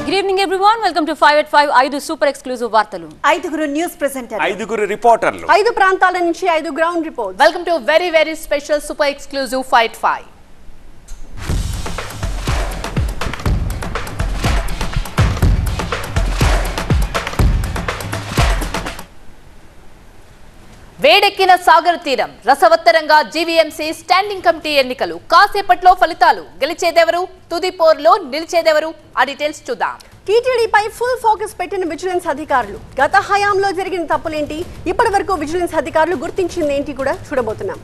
Good evening everyone. Welcome to 5 at 5 ఐదు super exclusive వార్తలు. ఐదుగురు న్యూస్ ప్రెజెంటర్, ఐదుగురు రిపోర్టర్లు, ఐదు ప్రాంతాల నుంచి ఐదు ground reports. Welcome to very special super exclusive 5 at 5. వేడెక్కిన సాగర్ తీరం, రసవత్తరంగా జీవీఎంసీ స్టాండింగ్ కమిటీ ఎన్నికలు, కాసేపట్లో ఫలితాలు, గెలిచేదెవరు, తుది పోర్లో నిలిచేదెవరు, ఆ డీటెయిల్స్ చూద్దాం. టీటీడీపై ఫుల్ ఫోకస్ పెట్టిన విజిలెన్స్ అధికారులు, గత హయాంలో జరిగిన తప్పులేంటి, ఇప్పటి వరకు విజిలెన్స్ అధికారులు గుర్తించింది ఏంటి కూడా చూడబోతున్నాం.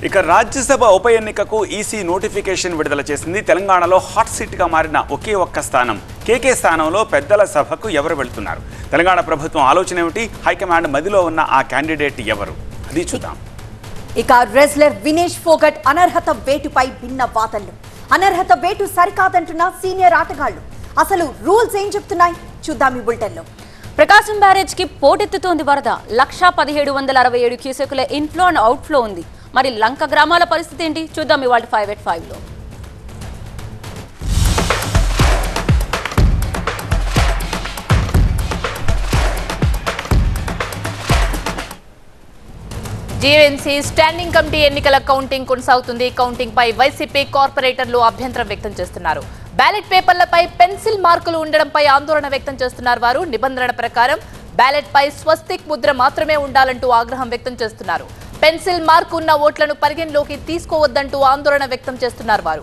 ఇక రాజ్యసభ ఉప ఎన్నికకు ఈసీ నోటిఫికేషన్ విడుదల చేసింది. తెలంగాణలో హాట్ సీట్ గా మారిన ఒకే ఒక్క స్థానం, కేకే స్థానంలో పెద్దల సభకు ఎవరు వెళ్తున్నారు, తెలంగాణ ప్రభుత్వం ఆలోచన ఏమిటి, హైకమాండ్ మదిలో ఉన్న ఆ క్యాండిడేట్ ఎవరు, అది చూద్దాం. ఇక రెజ్లర్ వినేష్ ఫోగట్ అనర్హత వేటుపై భిన్న వాదనలు, అనర్హత వేటు సరికాదంటున్న సీనియర్ ఆటగాళ్లు, అసలు రూల్స్ ఏం చెప్తున్నాయి చూద్దాం ఈ బులెటిన్లో. ప్రకాశం బ్యారేజ్ కి పోటెత్తుతోంది వరద, 1,1767 క్యూసెక్కుల ఇన్ఫ్లో అండ్ అవుట్ఫ్లో ఉంది. మరి లంక గ్రామాల పరిస్థితి ఏంటి చూద్దాం ఇవాళ 5 at 5 లో. జీవీఎంసీ స్టాండింగ్ కమిటీ ఎన్నికల కౌంటింగ్ కొనసాగుతుంది. కౌంటింగ్ పై వైసీపీ కార్పొరేటర్లు అభ్యంతరం వ్యక్తం చేస్తున్నారు. బ్యాలెట్ పేపర్లపై పెన్సిల్ మార్కులు ఉండడంపై ఆందోళన వ్యక్తం చేస్తున్నారు. వారు నిబంధన ప్రకారం బ్యాలెట్ పై స్వస్తిక్ ముద్ర మాత్రమే ఉండాలంటూ ఆగ్రహం వ్యక్తం చేస్తున్నారు. పెన్సిల్ మార్కు ఉన్న ఓట్లను పరిగణలోకి తీసుకోవద్దంటూ ఆందోళన వ్యక్తం చేస్తున్నారు వారు.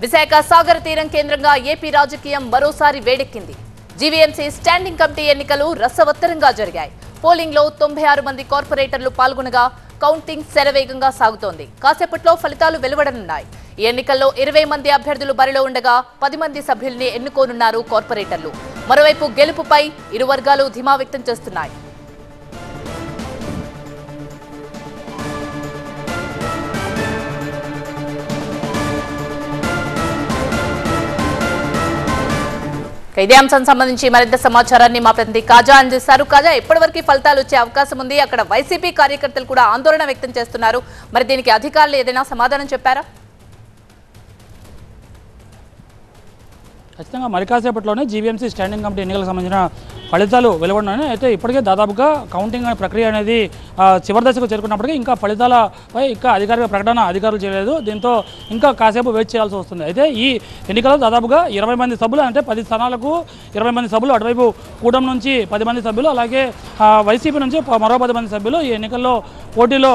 విశాఖ సాగర తీరం కేంద్రంగా ఏపీ రాజకీయం మరోసారి వేడెక్కింది. జీవీఎంసీ స్టాండింగ్ కమిటీ ఎన్నికలు రసవత్తరంగా జరిగాయి. పోలింగ్ లో 96 మంది కార్పొరేటర్లు పాల్గొనగా కౌంటింగ్ శరవేగంగా సాగుతోంది. కాసేపట్లో ఫలితాలు వెలువడనున్నాయి. ఈ ఎన్నికల్లో 20 మంది అభ్యర్థులు బరిలో ఉండగా 10 మంది సభ్యుల్ని ఎన్నుకోనున్నారు కార్పొరేటర్లు. మరోవైపు గెలుపుపై ఇరు వర్గాలు ధీమా వ్యక్తం చేస్తున్నాయి. ఇదే అంశానికి సంబంధించి మరింత సమాచారాన్ని మా ప్రతినిధి కాజా అందిస్తారు. కాజా, ఇప్పటివరకు ఫలితాలు వచ్చే అవకాశం ఉంది. అక్కడ వైసీపీ కార్యకర్తలు కూడా ఆందోళన వ్యక్తం చేస్తున్నారు. మరి దీనికి అధికారులు ఏదైనా సమాధానం చెప్పారా? ఖచ్చితంగా మరి కాసేపట్లోనే జీవీఎంసీ స్టాండింగ్ కమిటీ ఎన్నికలకు సంబంధించిన ఫలితాలు వెలువడినాయి. అయితే ఇప్పటికే దాదాపుగా కౌంటింగ్ ప్రక్రియ అనేది చివరి దశకు చేరుకున్నప్పటికీ ఇంకా ఫలితాలపై ఇంకా అధికారిక ప్రకటన అధికారులు చేయలేదు. దీంతో ఇంకా కాసేపు వెయిట్ చేయాల్సి వస్తుంది. అయితే ఈ ఎన్నికల్లో దాదాపుగా 20 మంది సభ్యులు, అంటే 10 స్థానాలకు 20 మంది సభ్యులు, అటువైపు కూటమి నుంచి 10 మంది సభ్యులు, అలాగే వైసీపీ నుంచి మరో 10 మంది సభ్యులు ఈ ఎన్నికల్లో పోటీలో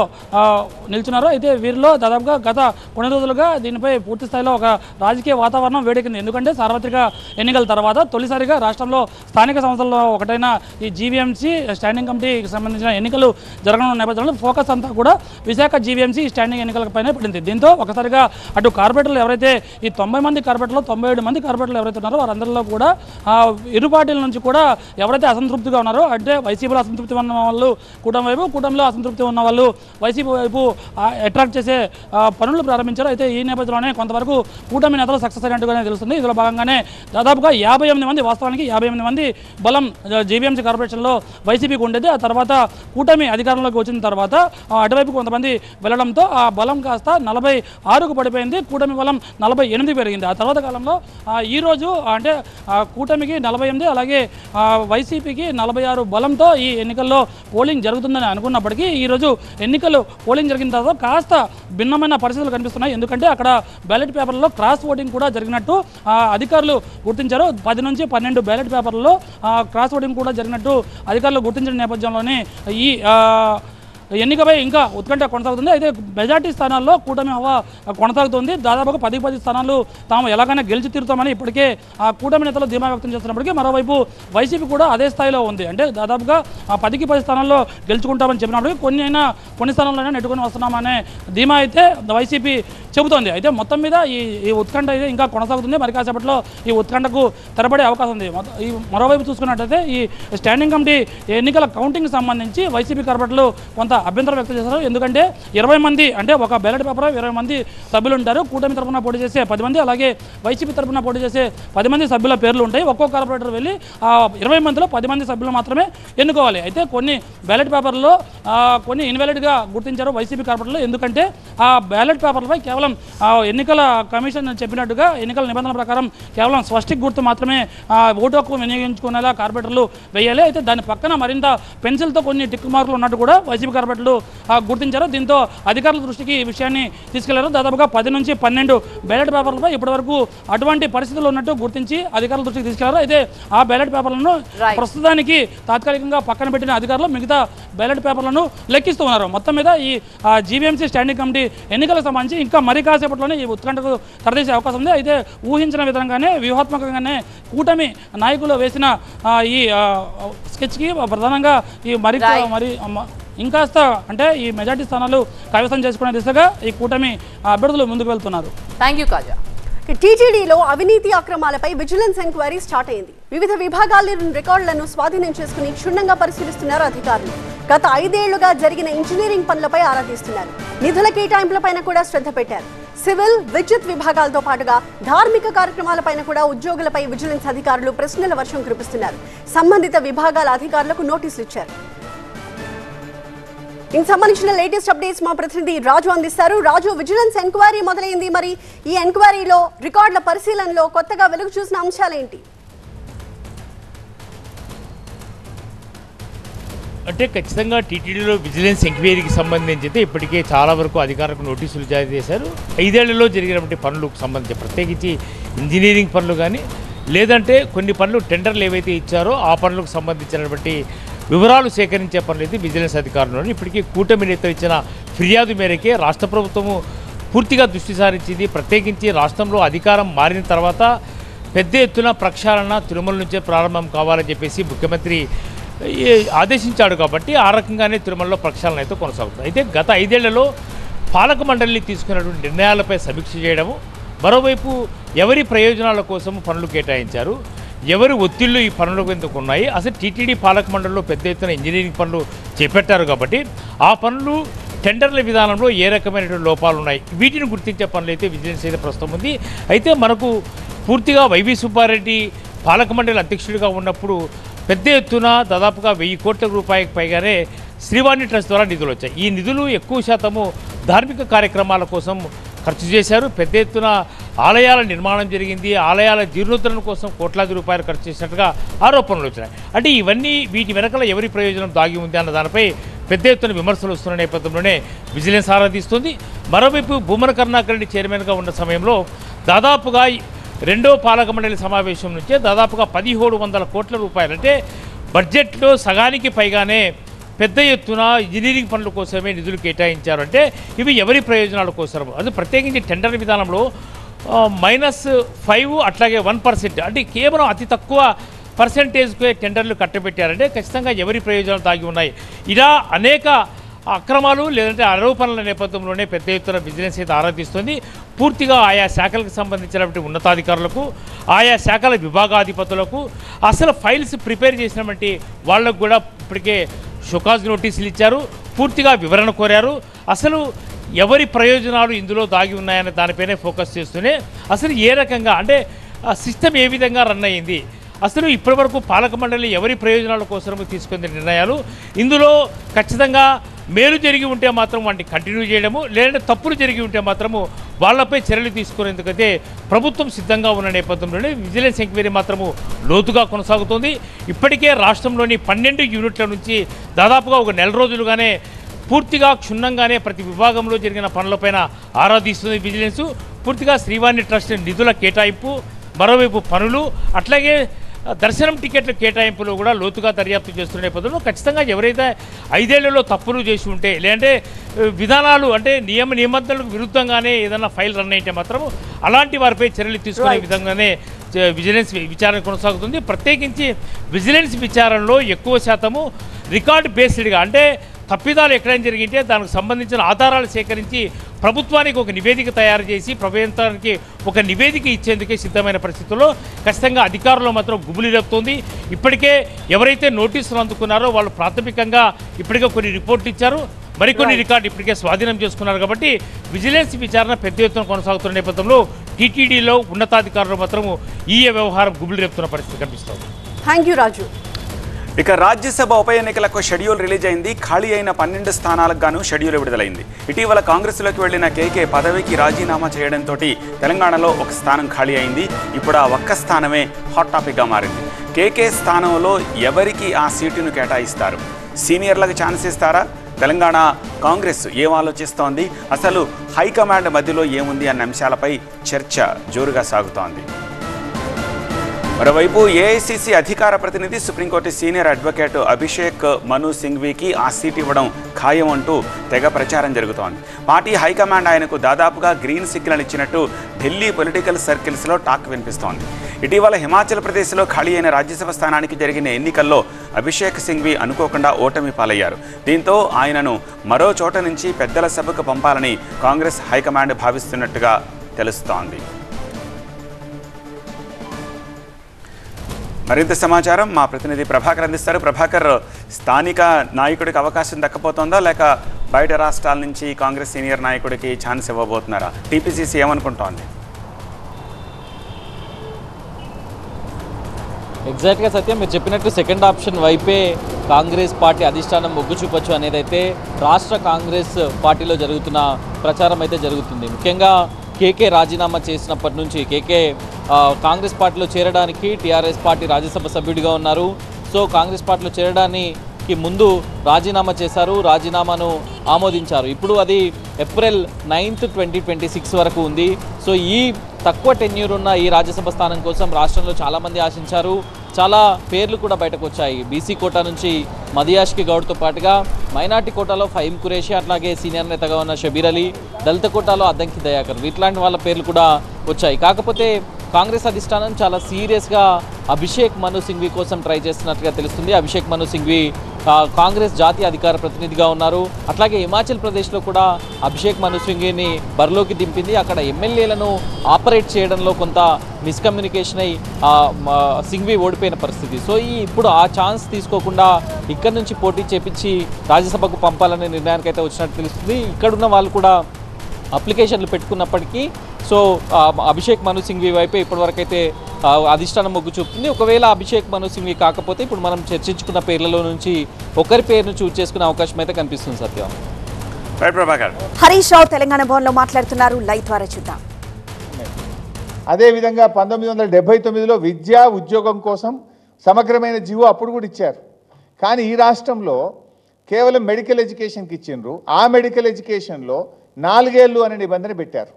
నిల్చున్నారు. అయితే వీరిలో దాదాపుగా గత కొన్ని రోజులుగా దీనిపై పూర్తి స్థాయిలో ఒక రాజకీయ వాతావరణం వేడెక్కింది. ఎందుకంటే సార్వత్రిక ఎన్నికల తర్వాత తొలిసారిగా రాష్ట్రంలో స్థానిక సంస్థల్లో ఒకటైన ఈ జీవీఎంసీ స్టాండింగ్ కమిటీకి సంబంధించిన ఎన్నికలు జరగనున్న నేపథ్యంలో ఫోకస్ అంతా కూడా విశాఖ జీవీఎంసీ స్టాండింగ్ ఎన్నికలపైనే పడింది. దీంతో ఒకసారిగా అటు కార్పొరేటర్లు ఎవరైతే ఈ 90 మంది కార్పొరేటర్లు 97 మంది కార్పొరేటర్లు ఎవరైతే ఉన్నారో వారందరిలో కూడా ఇరు పార్టీల నుంచి కూడా ఎవరైతే అసంతృప్తిగా ఉన్నారో, అంటే వైసీపీలో అసంతృప్తి ఉన్న వాళ్ళు కూటమి వైపు, కూటమిలో అసంతృప్తి ఉన్న వాళ్ళు వైసీపీ వైపు అట్రాక్ట్ చేసే పనులు ప్రారంభించారు. అయితే ఈ నేపథ్యంలోనే కొంతవరకు కూటమి నేతలు సక్సెస్ అయినట్టుగానే తెలుస్తుంది. ఇందులో భాగంగానే దాదాపుగా 58 మంది, వాస్తవానికి 58 మంది బలం జీవీఎంసీ కార్పొరేషన్లో వైసీపీకి ఉండేది. ఆ తర్వాత కూటమి అధికారంలోకి వచ్చిన తర్వాత అటువైపు కొంతమంది వెళ్ళడంతో ఆ బలం కాస్త 46కు పడిపోయింది. కూటమి బలం 48 పెరిగింది. ఆ తర్వాత కాలంలో ఈరోజు అంటే కూటమికి 48, అలాగే వైసీపీకి 46 బలంతో ఈ ఎన్నికల్లో పోలింగ్ జరుగుతుందని అనుకున్నప్పటికీ ఈరోజు ఎన్నికలు పోలింగ్ జరిగిన తర్వాత కాస్త భిన్నమైన పరిస్థితులు కనిపిస్తున్నాయి. ఎందుకంటే అక్కడ బ్యాలెట్ పేపర్లలో క్రాస్ ఓటింగ్ కూడా జరిగినట్టు అధికారులు గుర్తించారు. 10 నుంచి 12 బ్యాలెట్ పేపర్లలో క్రాస్ ఓటింగ్ కూడా జరిగినట్టు అధికారులు గుర్తించిన నేపథ్యంలోనే ఈ ఎన్నికపై ఇంకా ఉత్కంఠ కొనసాగుతుంది. అయితే మెజార్టీ స్థానాల్లో కూటమి హవా కొనసాగుతుంది. దాదాపుగా 10 స్థానాలు తాము ఎలాగైనా గెలిచి తీరుతామని ఇప్పటికే ఆ కూటమి నేతలు ధీమా వ్యక్తం చేస్తున్నప్పటికీ మరోవైపు వైసీపీ కూడా అదే స్థాయిలో ఉంది. అంటే దాదాపుగా 10 స్థానాల్లో గెలుచుకుంటామని చెప్పినప్పటికీ కొన్ని స్థానాల్లోనే నెట్టుకొని వస్తున్నామనే ధీమా అయితే వైసీపీ చెబుతోంది. అయితే మొత్తం మీద ఈ ఉత్కంఠ అయితే ఇంకా కొనసాగుతుంది. మరి కాసేపట్లో ఈ ఉత్కంఠకు తెరపడే అవకాశం ఉంది. మరోవైపు చూసుకున్నట్టయితే ఈ స్టాండింగ్ కమిటీ ఎన్నికల కౌంటింగ్ సంబంధించి వైసీపీ కార్పొరేటర్లు కొంత అభ్యంతరం వ్యక్తం చేశారు. ఎందుకంటే 20 మంది అంటే ఒక బ్యాలెట్ పేపర్ 20 మంది సభ్యులు ఉంటారు. కూటమి తరఫున పోటీ చేసే 10 మంది, అలాగే వైసీపీ తరఫున పోటీ చేసే 10 మంది సభ్యుల పేర్లు ఉంటాయి. ఒక్కో కార్పొరేటర్ వెళ్ళి ఆ 20 మందిలో 10 మంది సభ్యులు మాత్రమే ఎన్నుకోవాలి. అయితే కొన్ని బ్యాలెట్ పేపర్లో కొన్ని ఇన్వాలిడ్గా గుర్తించారు వైసీపీ కార్పొరేటర్లు. ఎందుకంటే ఆ బ్యాలెట్ పేపర్లపై కేవలం ఎన్నికల కమిషన్ చెప్పినట్టుగా ఎన్నికల నిబంధనల ప్రకారం కేవలం స్వస్టిక్ గుర్తు మాత్రమే ఓటు హక్కు వినియోగించుకునేలా కార్పొరేటర్లు వేయాలి. అయితే దాని పక్కన మరింత పెన్సిల్తో కొన్ని టిక్ మార్కులు ఉన్నట్టు కూడా వైసీపీ కార్పొరేటర్లు గుర్తించారు. దీంతో అధికారుల దృష్టికి ఈ విషయాన్ని తీసుకెళ్లారు. దాదాపుగా 10 నుంచి 12 బ్యాలెట్ పేపర్లపై ఇప్పటివరకు అటువంటి పరిస్థితులు ఉన్నట్టు గుర్తించి అధికారుల దృష్టికి తీసుకెళ్లారు. అయితే ఆ బ్యాలెట్ పేపర్లను ప్రస్తుతానికి తాత్కాలికంగా పక్కన పెట్టిన అధికారులు మిగతా బ్యాలెట్ పేపర్లను లెక్కిస్తూ ఉన్నారు. మొత్తం మీద ఈ జీవీఎంసీ స్టాండింగ్ కమిటీ ఎన్నికలకు సంబంధించి ఇంకా మరి కాసేపట్లోనే ఈ ఉత్కంఠకు తెరదీసే అవకాశం ఉంది. అయితే ఊహించిన విధంగానే వ్యూహాత్మకంగానే కూటమి నాయకులు వేసిన ఈ స్కెచ్కి ప్రధానంగా ఈ మరి ఇంకాస్త అంటే ఈ మెజార్టీ స్థానాలు కైవసం చేసుకునే దిశగా ఈ కూటమి అభ్యర్థులు ముందుకు వెళ్తున్నారు. థ్యాంక్ యూ కాజా. టీటీడీలో అవినీతి అక్రమాలపై విజిలెన్స్ ఎంక్వైరీ స్టార్ట్ అయింది. వివిధ విభాగాల రికార్డులను స్వాధీనం చేసుకుని క్షుణ్ణంగా పరిశీలిస్తున్నారు అధికారులు. గత 5 ఏళ్లుగా జరిగిన ఇంజనీరింగ్ పనులపై ఆరా తీస్తున్నారు. నిధుల కేటాయింపులపైన కూడా శ్రద్ధ పెట్టారు. సివిల్, విద్యుత్ విభాగాలతో పాటుగా ధార్మిక కార్యక్రమాలపైన కూడా ఉద్యోగులపై విజిలెన్స్ అధికారులు ప్రశ్నల వర్షం కురిపిస్తున్నారు. సంబంధిత విభాగాల అధికారులకు నోటీసులు ఇచ్చారు. ఇందుకు సంబంధించిన లేటెస్ట్ అప్డేట్స్ మా ప్రతినిధి రాజు అందిస్తారు. రాజు, విజిలెన్స్ ఎంక్వైరీ మొదలైంది. మరి ఈ ఎంక్వైరీలో రికార్డుల పరిశీలనలో కొత్తగా వెలుగు చూసిన అంశాలేంటి? అంటే ఖచ్చితంగా టీటీడీలో విజిలెన్స్ ఎంక్వైరీకి సంబంధించి అయితే ఇప్పటికే చాలా వరకు అధికారులకు నోటీసులు జారీ చేశారు. 5 ఏళ్లలో జరిగినటువంటి పనులకు సంబంధించి ప్రత్యేకించి ఇంజనీరింగ్ పనులు కానీ లేదంటే కొన్ని పనులు టెండర్లు ఏవైతే ఇచ్చారో ఆ పనులకు సంబంధించినటువంటి వివరాలు సేకరించే పనులు అయితే విజిలెన్స్ అధికారులు ఇప్పటికీ కూటమి నేతలు ఇచ్చిన ఫిర్యాదు మేరకే రాష్ట్ర ప్రభుత్వము పూర్తిగా దృష్టి సారించింది. ప్రత్యేకించి రాష్ట్రంలో అధికారం మారిన తర్వాత పెద్ద ఎత్తున ప్రక్షాళన తిరుమల నుంచే ప్రారంభం కావాలని చెప్పేసి ముఖ్యమంత్రి ఆదేశించాడు. కాబట్టి ఆ రకంగానే తిరుమలలో ప్రక్షాళన అయితే కొనసాగుతుంది. అయితే గత 5 ఏళ్లలో పాలక మండలిని తీసుకున్నటువంటి నిర్ణయాలపై సమీక్ష చేయడము, మరోవైపు ఎవరి ప్రయోజనాల కోసము పనులు కేటాయించారు, ఎవరి ఒత్తిళ్లు ఈ పనులకు ఎందుకు ఉన్నాయి, అసలు టీటీడీ పాలక మండలిలో పెద్ద ఎత్తున ఇంజనీరింగ్ పనులు చేపట్టారు కాబట్టి ఆ పనులు టెండర్ల విధానంలో ఏ రకమైనటువంటి లోపాలు ఉన్నాయి, వీటిని గుర్తించే పనులు అయితే విజిలెన్స్ అయితే ప్రస్తుతం ఉంది. అయితే మనకు పూర్తిగా వైవి సుబ్బారెడ్డి పాలక మండలి అధ్యక్షుడిగా ఉన్నప్పుడు పెద్ద ఎత్తున దాదాపుగా 1000 కోట్ల రూపాయలకు పైగానే శ్రీవాణి ట్రస్ట్ ద్వారా నిధులు వచ్చాయి. ఈ నిధులు ఎక్కువ శాతము ధార్మిక కార్యక్రమాల కోసం ఖర్చు చేశారు. పెద్ద ఎత్తున ఆలయాల నిర్మాణం జరిగింది. ఆలయాల జీర్ణోద్ధరణ కోసం కోట్లాది రూపాయలు ఖర్చు చేసినట్టుగా ఆరోపణలు వచ్చినాయి. అంటే ఇవన్నీ వీటి వెనకాల ఎవరి ప్రయోజనం దాగి ఉంది అన్న దానిపై పెద్ద ఎత్తున విమర్శలు వస్తున్న నేపథ్యంలోనే విజిలెన్స్ ఆరాధిస్తుంది. మరోవైపు భూమన కరుణాకర్ రెడ్డి చైర్మన్గా ఉన్న సమయంలో దాదాపుగా 2వ పాలక మండలి సమావేశం నుంచే దాదాపుగా 1700 కోట్ల రూపాయలు అంటే బడ్జెట్లో సగానికి పైగానే పెద్ద ఎత్తున ఇంజనీరింగ్ పనుల కోసమే నిధులు కేటాయించారు. అంటే ఇవి ఎవరి ప్రయోజనాల కోసం, అది ప్రత్యేకించి టెండర్ విధానంలో -5 అట్లాగే 1%, అంటే కేవలం అతి తక్కువ పర్సెంటేజ్కే టెండర్లు కట్టబెట్టారంటే ఖచ్చితంగా ఎవరి ప్రయోజనాలు దాగి ఉన్నాయి. ఇలా అనేక అక్రమాలు లేదంటే ఆరోపణల నేపథ్యంలోనే పెద్ద ఎత్తున విజిలెన్స్ అయితే ఆరాధిస్తుంది. పూర్తిగా ఆయా శాఖలకు సంబంధించినటువంటి ఉన్నతాధికారులకు, ఆయా శాఖల విభాగాధిపతులకు, అసలు ఫైల్స్ ప్రిపేర్ చేసినటువంటి వాళ్ళకు కూడా ఇప్పటికే షోకాజ్ నోటీసులు ఇచ్చారు. పూర్తిగా వివరణ కోరారు. అసలు ఎవరి ప్రయోజనాలు ఇందులో దాగి ఉన్నాయనే దానిపైనే ఫోకస్ చేస్తూనే అసలు ఏ రకంగా అంటే ఆ సిస్టమ్ ఏ విధంగా రన్ అయ్యింది, అసలు ఇప్పటివరకు పాలక మండలి ఎవరి ప్రయోజనాల కోసం తీసుకునే నిర్ణయాలు, ఇందులో ఖచ్చితంగా మేలు జరిగి ఉంటే మాత్రం వాటిని కంటిన్యూ చేయడము, లేదంటే తప్పులు జరిగి ఉంటే మాత్రము వాళ్ళపై చర్యలు తీసుకునేందుకైతే ప్రభుత్వం సిద్ధంగా ఉన్న నేపథ్యంలోనే విజిలెన్స్ ఎంక్వైరీ మాత్రము లోతుగా కొనసాగుతుంది. ఇప్పటికే రాష్ట్రంలోని 12 యూనిట్ల నుంచి దాదాపుగా ఒక నెల రోజులుగానే పూర్తిగా క్షుణ్ణంగానే ప్రతి విభాగంలో జరిగిన పనులపైన ఆరాధిస్తుంది విజిలెన్స్. పూర్తిగా శ్రీవాణి ట్రస్ట్ నిధుల కేటాయింపు, మరోవైపు పనులు, అట్లాగే దర్శనం టికెట్ల కేటాయింపులో కూడా లోతుగా దర్యాప్తు చేస్తున్న నేపథ్యంలో ఖచ్చితంగా ఎవరైతే 5 ఏళ్లలో తప్పులు చేసి ఉంటే లేదంటే విధానాలు అంటే నిబంధనలకు విరుద్ధంగానే ఏదైనా ఫైల్ రన్ అయితే మాత్రం అలాంటి వారిపై చర్యలు తీసుకునే విధంగానే విజిలెన్స్ విచారణ కొనసాగుతుంది. ప్రత్యేకించి విజిలెన్స్ విచారణలో ఎక్కువ శాతము రికార్డ్ బేస్డ్గా అంటే తప్పిదాలు ఎక్కడైనా జరిగింటే దానికి సంబంధించిన ఆధారాలు సేకరించి ప్రభుత్వానికి ఒక నివేదిక తయారు చేసి ప్రభుత్వానికి ఒక నివేదిక ఇచ్చేందుకే సిద్ధమైన పరిస్థితుల్లో ఖచ్చితంగా అధికారులు మాత్రం గుబులిరెప్పుతోంది. ఇప్పటికే ఎవరైతే నోటీసులు అందుకున్నారో వాళ్ళు ప్రాథమికంగా ఇప్పటికే కొన్ని రిపోర్ట్లు ఇచ్చారు. మరికొన్ని రికార్డు ఇప్పటికే స్వాధీనం చేసుకున్నారు. కాబట్టి విజిలెన్స్ విచారణ పెద్ద ఎత్తున కొనసాగుతున్న నేపథ్యంలో టీటీడీలో ఉన్నతాధికారులు మాత్రం ఈ వ్యవహారం గుబులు రేపుతున్న పరిస్థితి కనిపిస్తోంది. థ్యాంక్ యూ రాజు. ఇక రాజ్యసభ ఉప ఎన్నికలకు షెడ్యూల్ రిలీజ్ అయింది. ఖాళీ అయిన 12 స్థానాలకు గాను షెడ్యూల్ విడుదలైంది. ఇటీవల కాంగ్రెస్లోకి వెళ్లిన కేకే పదవికి రాజీనామా చేయడంతో తెలంగాణలో ఒక స్థానం ఖాళీ అయింది. ఇప్పుడు ఆ ఒక్క స్థానమే హాట్ టాపిక్గా మారింది. కేకే స్థానంలో ఎవరికి ఆ సీటును కేటాయిస్తారు? సీనియర్లకు ఛాన్స్ ఇస్తారా? తెలంగాణ కాంగ్రెస్ ఏం ఆలోచిస్తోంది? అసలు హైకమాండ్ మధ్యలో ఏముంది అన్న అంశాలపై చర్చ జోరుగా సాగుతోంది. మరోవైపు ఏఐసీసీ అధికార ప్రతినిధి సుప్రీంకోర్టు సీనియర్ అడ్వకేట్ అభిషేక్ మను సింఘ్వీకి ఆ సీట్ ఇవ్వడం ఖాయం అంటూ తెగ ప్రచారం జరుగుతోంది. పార్టీ హైకమాండ్ ఆయనకు దాదాపుగా గ్రీన్ సిగ్నల్ ఇచ్చినట్టు ఢిల్లీ పొలిటికల్ సర్కిల్స్లో టాక్ వినిపిస్తోంది. ఇటీవల హిమాచల్ ప్రదేశ్లో ఖాళీ అయిన రాజ్యసభ స్థానానికి జరిగిన ఎన్నికల్లో అభిషేక్ సింఘ్వీ అనుకోకుండా ఓటమి పాలయ్యారు. దీంతో ఆయనను మరో చోట నుంచి పెద్దల సభకు పంపాలని కాంగ్రెస్ హైకమాండ్ భావిస్తున్నట్టుగా తెలుస్తోంది. మరింత సమాచారం మా ప్రతినిధి ప్రభాకర్ అందిస్తారు. ప్రభాకర్, స్థానిక నాయకుడికి అవకాశం దక్కపోతుందా లేక బయట రాష్ట్రాల నుంచి కాంగ్రెస్ సీనియర్ నాయకుడికి ఛాన్స్ ఇవ్వబోతున్నారా? టీపీసీసీ ఏమనుకుంటోంది? ఎగ్జాక్ట్గా సత్యం, మీరు చెప్పినట్టు సెకండ్ ఆప్షన్ వైపే కాంగ్రెస్ పార్టీ అధిష్టానం మొగ్గు చూపొచ్చు అనేది అయితే రాష్ట్ర కాంగ్రెస్ పార్టీలో జరుగుతున్న ప్రచారం అయితే జరుగుతుంది. ముఖ్యంగా కేకే రాజీనామా చేసినప్పటి నుంచి కేకే కాంగ్రెస్ పార్టీలో చేరడానికి టీఆర్ఎస్ పార్టీ రాజ్యసభ సభ్యుడిగా ఉన్నారు. సో కాంగ్రెస్ పార్టీలో చేరడానికి ముందు రాజీనామా చేశారు, రాజీనామాను ఆమోదించారు. ఇప్పుడు అది ఏప్రిల్ 9, 2026 వరకు ఉంది. సో ఈ తక్కువ టెన్యూర్ ఉన్న ఈ రాజ్యసభ స్థానం కోసం రాష్ట్రంలో చాలామంది ఆశించారు. చాలా పేర్లు కూడా బయటకు వచ్చాయి. బీసీ కోటా నుంచి మదియాష్కి గౌడ్తో పాటుగా మైనార్టీ కోటాలో ఫహీం ఖురేషి, అట్లాగే సీనియర్ నేతగా ఉన్న షబీర్ అలీ, దళిత కోటాలో అద్దంకి దయాకర్, ఇట్లాంటి వాళ్ళ పేర్లు కూడా వచ్చాయి. కాకపోతే కాంగ్రెస్ అధిష్టానం చాలా సీరియస్గా అభిషేక్ మను సింఘ్వీ కోసం ట్రై చేస్తున్నట్టుగా తెలుస్తుంది. అభిషేక్ మను సింఘ్వీ కాంగ్రెస్ జాతీయ అధికార ప్రతినిధిగా ఉన్నారు. అట్లాగే హిమాచల్ ప్రదేశ్లో కూడా అభిషేక్ మను సింఘ్వీని బరిలోకి దింపింది. అక్కడ ఎమ్మెల్యేలను ఆపరేట్ చేయడంలో కొంత మిస్కమ్యూనికేషన్ అయి సింఘ్వీ ఓడిపోయిన పరిస్థితి. సో ఇప్పుడు ఆ ఛాన్స్ తీసుకోకుండా ఇక్కడ నుంచి పోటీ చేపించి రాజ్యసభకు పంపాలనే నిర్ణయానికి అయితే వచ్చినట్టు తెలుస్తుంది. ఇక్కడున్న వాళ్ళు కూడా అప్లికేషన్లు పెట్టుకున్నప్పటికీ సో అభిషేక్ మను సింఘ్వీ వైపే ఇప్పటివరకు అయితే అధిష్టానం మొగ్గు చూపుతుంది. ఒకవేళ అభిషేక్ మను సింఘ్వీ కాకపోతే ఇప్పుడు మనం చర్చించుకున్న పేర్లలో నుంచి ఒకరి పేరును చూస్ చేసుకునే అవకాశం అయితే కనిపిస్తుంది. సత్యం. హరీష్ రావు తెలంగాణ భవన్లో మాట్లాడుతున్నారు. లైవ్ ద్వారా చూద్దాం. అదేవిధంగా 1979లో విద్యా ఉద్యోగం కోసం సమగ్రమైన జీవో అప్పుడు కూడా ఇచ్చారు. కానీ ఈ రాష్ట్రంలో కేవలం మెడికల్ ఎడ్యుకేషన్కి ఇచ్చిండ్రు. ఆ మెడికల్ ఎడ్యుకేషన్లో 4 ఏళ్ళు అనే నిబంధన పెట్టారు.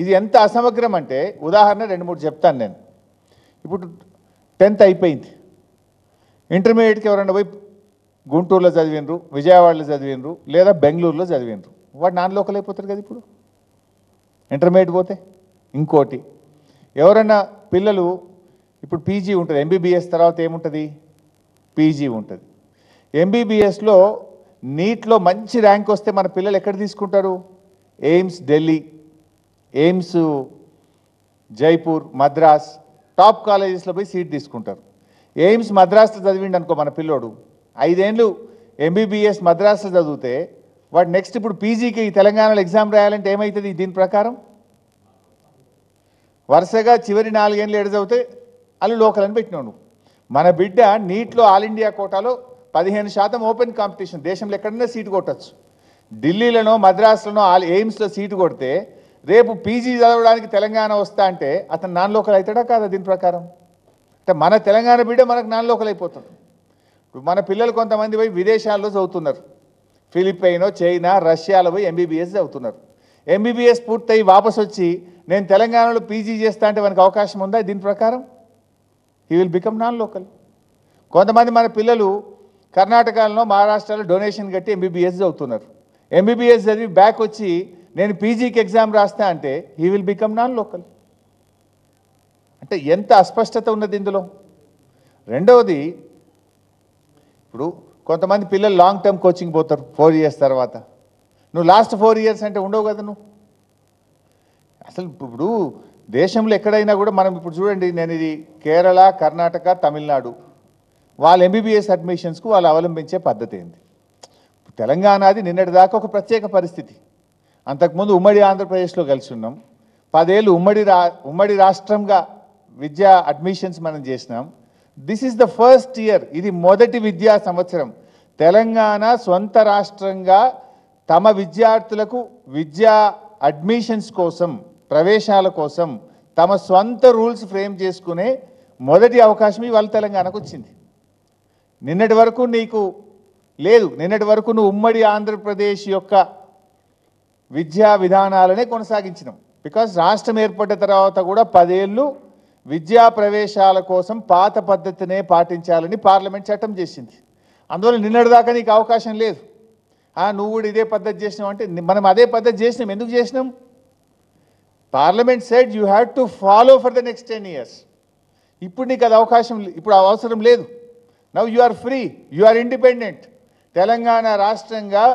ఇది ఎంత అసమగ్రం అంటే ఉదాహరణ 2-3 చెప్తాను నేను. ఇప్పుడు 10th అయిపోయింది, ఇంటర్మీడియట్కి ఎవరైనా పోయి గుంటూరులో చదివినరు, విజయవాడలో చదివినరు, లేదా బెంగళూరులో చదివినరు, వాడు నాన్ లోకల్ అయిపోతారు కదా. ఇప్పుడు ఇంటర్మీడియట్ పోతే ఇంకోటి ఎవరైనా పిల్లలు ఇప్పుడు పీజీ ఉంటుంది, ఎంబీబీఎస్ తర్వాత ఏముంటుంది, పీజీ ఉంటుంది. ఎంబీబీఎస్లో నీట్లో మంచి ర్యాంక్ వస్తే మన పిల్లలు ఎక్కడ తీసుకుంటారు? AIIMS Delhi, AIIMS Jaipur, Madras top కాలేజెస్లో పోయి సీట్ తీసుకుంటారు. ఎయిమ్స్ మద్రాస్లో చదివిండి అనుకో మన పిల్లోడు, 5 ఏళ్ళు ఎంబీబీఎస్ మద్రాస్లో చదివితే వాడు నెక్స్ట్ ఇప్పుడు పీజీకి తెలంగాణలో ఎగ్జామ్ రాయాలంటే ఏమవుతుంది? దీని ప్రకారం వరుసగా చివరి 4 ఏళ్ళు ఏడు చదివితే వాళ్ళు లోకల్ అని పెట్టినాడు. మన బిడ్డ నీట్లో ఆల్ ఇండియా కోటాలో 15% ఓపెన్ కాంపిటీషన్, దేశంలో ఎక్కడైనా సీటు కొట్టచ్చు. ఢిల్లీలోనో మద్రాసులోనో ఎయిమ్స్లో సీటు కొడితే రేపు పీజీ చదవడానికి తెలంగాణ వస్తా అంటే అతను నాన్ లోకల్ అవుతాడా కాదా? దీని ప్రకారం అంటే మన తెలంగాణ బిడ్డ మనకు నాన్ లోకల్ అయిపోతుంది. ఇప్పుడు మన పిల్లలు కొంతమంది పోయి విదేశాల్లో చదువుతున్నారు, ఫిలిప్పైనో, చైనా, రష్యాలో పోయి ఎంబీబీఎస్ చదువుతున్నారు. ఎంబీబీఎస్ పూర్తయి వాపసు వచ్చి నేను తెలంగాణలో పీజీ చేస్తా అంటే మనకు అవకాశం ఉందా? దీని ప్రకారం he will become non local. కొంతమంది మన పిల్లలు కర్ణాటకలో, మహారాష్ట్రలో డొనేషన్ కట్టి ఎంబీబీఎస్ చదువుతున్నారు. ఎంబీబీఎస్ చదివి బ్యాక్ వచ్చి నేను పీజీకి ఎగ్జామ్ రాస్తా అంటే he will become non local. అంటే ఎంత అస్పష్టత ఉన్నది ఇందులో. రెండవది, ఇప్పుడు కొంతమంది పిల్లలు లాంగ్ టర్మ్ కోచింగ్ పోతారు 4 years తర్వాత. నువ్వు లాస్ట్ 4 years అంటే ఉండవు కదా నువ్వు. అసలు ఇప్పుడు దేశంలో ఎక్కడైనా కూడా మనం ఇప్పుడు చూడండి, నేను ఇది కేరళ, కర్ణాటక, తమిళనాడు వాళ్ళ ఎంబీబీఎస్ అడ్మిషన్స్కు వాళ్ళు అవలంబించే పద్ధతి ఏంది? తెలంగాణది నిన్నటిదాకా ఒక ప్రత్యేక పరిస్థితి. అంతకుముందు ఉమ్మడి ఆంధ్రప్రదేశ్లో కలిసి ఉన్నాం. 10 ఏళ్ళు ఉమ్మడి రాష్ట్రంగా విద్యా అడ్మిషన్స్ మనం చేసినాం. This is the first year, ఇది మొదటి విద్యా సంవత్సరం తెలంగాణ సొంత రాష్ట్రంగా తమ విద్యార్థులకు విద్యా అడ్మిషన్స్ కోసం, ప్రవేశాల కోసం తమ సొంత రూల్స్ ఫ్రేమ్ చేసుకునే మొదటి అవకాశం ఇవాళ తెలంగాణకు వచ్చింది. నిన్నటి వరకు నీకు లేదు. నిన్నటి వరకు నువ్వు ఉమ్మడి ఆంధ్రప్రదేశ్ యొక్క విద్యా విధానాలనే కొనసాగించినాం. బికాజ్ రాష్ట్రం ఏర్పడిన తర్వాత కూడా 10 ఏళ్ళు విద్యా ప్రవేశాల కోసం పాత పద్ధతినే పాటించాలని పార్లమెంట్ చట్టం చేసింది. అందువల్ల నిన్నటిదాకా నీకు అవకాశం లేదు. నువ్వు కూడా ఇదే పద్ధతి చేసినావు అంటే మనం అదే పద్ధతి చేసినాం. ఎందుకు చేసినాం? Parliament said you have to follow for the next 10 years. ఇప్పుడు నీకు అది అవకాశం, ఇప్పుడు అవసరం లేదు. Now you are free, you are independent. Telangana రాష్ట్రంగా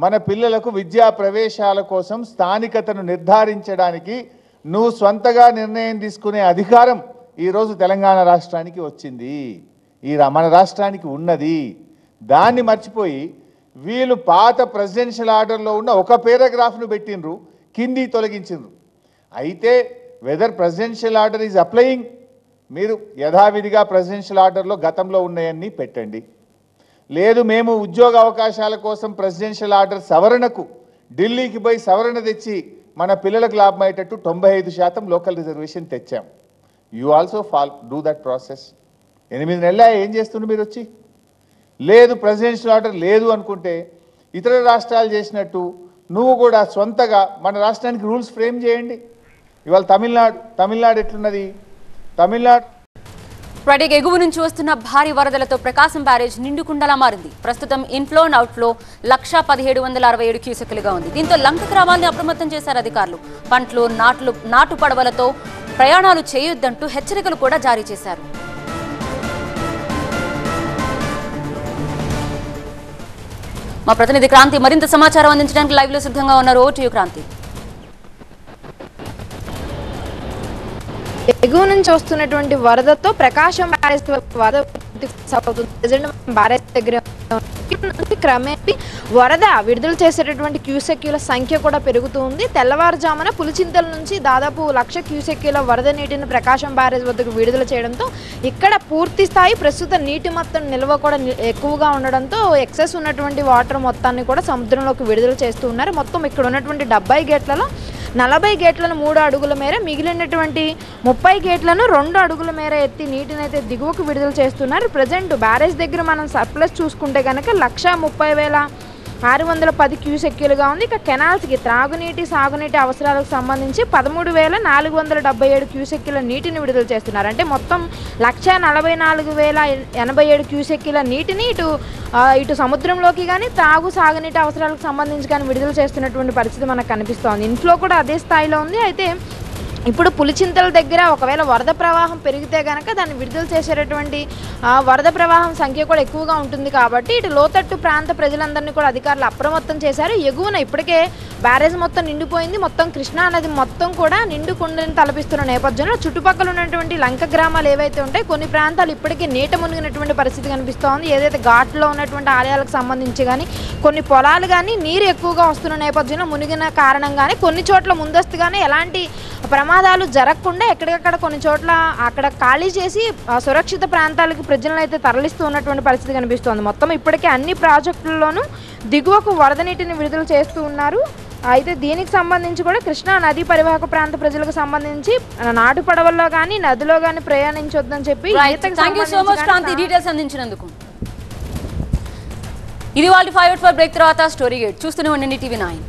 మన పిల్లలకు విద్యా ప్రవేశాల కోసం స్థానికతను నిర్ధారించడానికి నువ్వు స్వంతగా నిర్ణయం తీసుకునే అధికారం ఈరోజు తెలంగాణ రాష్ట్రానికి వచ్చింది, మన రాష్ట్రానికి ఉన్నది. దాన్ని మర్చిపోయి వీళ్ళు పాత ప్రెసిడెన్షియల్ ఆర్డర్లో ఉన్న ఒక పారాగ్రాఫ్ను పెట్టినరు, కింది తొలగించిండ్రు. అయితే whether presidential order is applying, మీరు యథావిధిగా ప్రెసిడెన్షియల్ ఆర్డర్లో గతంలో ఉన్నాయన్నీ పెట్టండి. లేదు మేము ఉద్యోగ అవకాశాల కోసం ప్రెసిడెన్షియల్ ఆర్డర్ సవరణకు ఢిల్లీకి పోయి సవరణ తెచ్చి మన పిల్లలకు లాభమయ్యేటట్టు 95% లోకల్ రిజర్వేషన్ తెచ్చాం. You also do that process. 8 నెలల ఏం చేస్తుండ్రు మీరు వచ్చి? లేదు ప్రెసిడెన్షియల్ ఆర్డర్ లేదు అనుకుంటే ఇతర రాష్ట్రాలు చేసినట్టు నువ్వు కూడా సొంతగా మన రాష్ట్రానికి రూల్స్ ఫ్రేమ్ చేయండి. ఇవాళ తమిళనాడు ఎట్లున్నది? తమిళనాడు ఎగువ నుంచి వస్తున్న భారీ వరదలతో ప్రకాశం బ్యారేజ్ నిండుకుండలా మారింది. ప్రస్తుతం ఇన్ఫ్లో అండ్ అవుట్ఫ్లో 1,1767 క్యూసెక్కులుగా ఉంది. దీంతో లంక గ్రామాన్ని అప్రమత్తం చేశారు అధికారులు. పంటలు నాటు పడవలతో ప్రయాణాలు చేయొద్దంటూ హెచ్చరికలు కూడా జారీ చేశారు. మా ప్రతినిధి క్రాంతి మరింత సమాచారం అందించడానికి లైవ్ లో సిద్ధంగా ఉన్నారు. ఓ టు క్రాంతి. ఎగువ నుంచి వస్తున్నటువంటి వరదతో ప్రకాశం బ్యారేజ్ బ్యారేజ్ దగ్గర క్రమేపీ వరద విడుదల చేసేటటువంటి క్యూసెక్యూల సంఖ్య కూడా పెరుగుతుంది. తెల్లవారుజామున పులిచింతల నుంచి దాదాపు 1,00,000 క్యూసెక్యూల వరద నీటిని ప్రకాశం బ్యారేజ్ వద్దకు విడుదల చేయడంతో ఇక్కడ పూర్తి స్థాయి ప్రస్తుత నీటి మొత్తం నిల్వ కూడా ఎక్కువగా ఉండడంతో ఎక్సెస్ ఉన్నటువంటి వాటర్ మొత్తాన్ని కూడా సముద్రంలోకి విడుదల చేస్తూ ఉన్నారు. మొత్తం ఇక్కడ ఉన్నటువంటి 70 గేట్లలో 40 గేట్లను 3 అడుగుల మేర, మిగిలినటువంటి 30 గేట్లను 2 అడుగుల మేర ఎత్తి నీటిని అయితే దిగువకు విడుదల చేస్తున్నారు. ప్రజెంట్ బ్యారేజ్ దగ్గర మనం సర్ప్లస్ చూసుకుంటే కనుక 1,30,610 క్యూసెక్యూలుగా ఉంది. ఇక కెనాల్స్కి త్రాగునీటి సాగునీటి అవసరాలకు సంబంధించి 13,477 క్యూసెక్యూల నీటిని విడుదల చేస్తున్నారు. అంటే మొత్తం 1,44,087 క్యూసెక్యూల నీటిని ఇటు సముద్రంలోకి కానీ సాగునీటి అవసరాలకు సంబంధించి కానీ విడుదల చేస్తున్నటువంటి పరిస్థితి మనకు కనిపిస్తోంది. ఇన్ఫ్లో కూడా అదే స్థాయిలో ఉంది. అయితే ఇప్పుడు పులిచింతల దగ్గర ఒకవేళ వరద ప్రవాహం పెరిగితే కనుక దాన్ని విడుదల చేసేటటువంటి వరద ప్రవాహం సంఖ్య కూడా ఎక్కువగా ఉంటుంది. కాబట్టి ఇటు లోతట్టు ప్రాంత ప్రజలందరినీ కూడా అధికారులు అప్రమత్తం చేశారు. ఎగువన ఇప్పటికే బ్యారేజ్ మొత్తం నిండిపోయింది. మొత్తం కృష్ణా నది మొత్తం కూడా నిండుకుండని తలపిస్తున్న నేపథ్యంలో చుట్టుపక్కల ఉన్నటువంటి లంక గ్రామాలు ఏవైతే ఉంటాయో కొన్ని ప్రాంతాలు ఇప్పటికే నీట మునిగినటువంటి పరిస్థితి కనిపిస్తోంది. ఏదైతే ఘాట్లో ఉన్నటువంటి ఆలయాలకు సంబంధించి కానీ కొన్ని పొలాలు కానీ నీరు ఎక్కువగా వస్తున్న నేపథ్యంలో మునిగిన కారణంగానే కొన్ని చోట్ల ముందస్తుగానే ఎలాంటి ప్రమాదాలు జరగకుండా ఎక్కడికక్కడ కొన్ని చోట్ల అక్కడ ఖాళీ చేసి సురక్షిత ప్రాంతాలకు ప్రజలను అయితే తరలిస్తూ ఉన్నటువంటి పరిస్థితి కనిపిస్తోంది. మొత్తం ఇప్పటికే అన్ని ప్రాజెక్టుల్లోనూ దిగువకు వరద నీటిని విడుదల చేస్తూ ఉన్నారు. అయితే దీనికి సంబంధించి కూడా కృష్ణా నదీ పరివాహక ప్రాంత ప్రజలకు సంబంధించి నాటు పడవల్లో కానీ నదిలో కానీ ప్రయాణించొద్దని చెప్పి డీటెయిల్స్ అందించినందుకు. ఇది వాళ్ళ 5 బ్రేక్ తర్వాత స్టోరీ గేట్ చూస్తూనే ఉండండి టీవీ 9.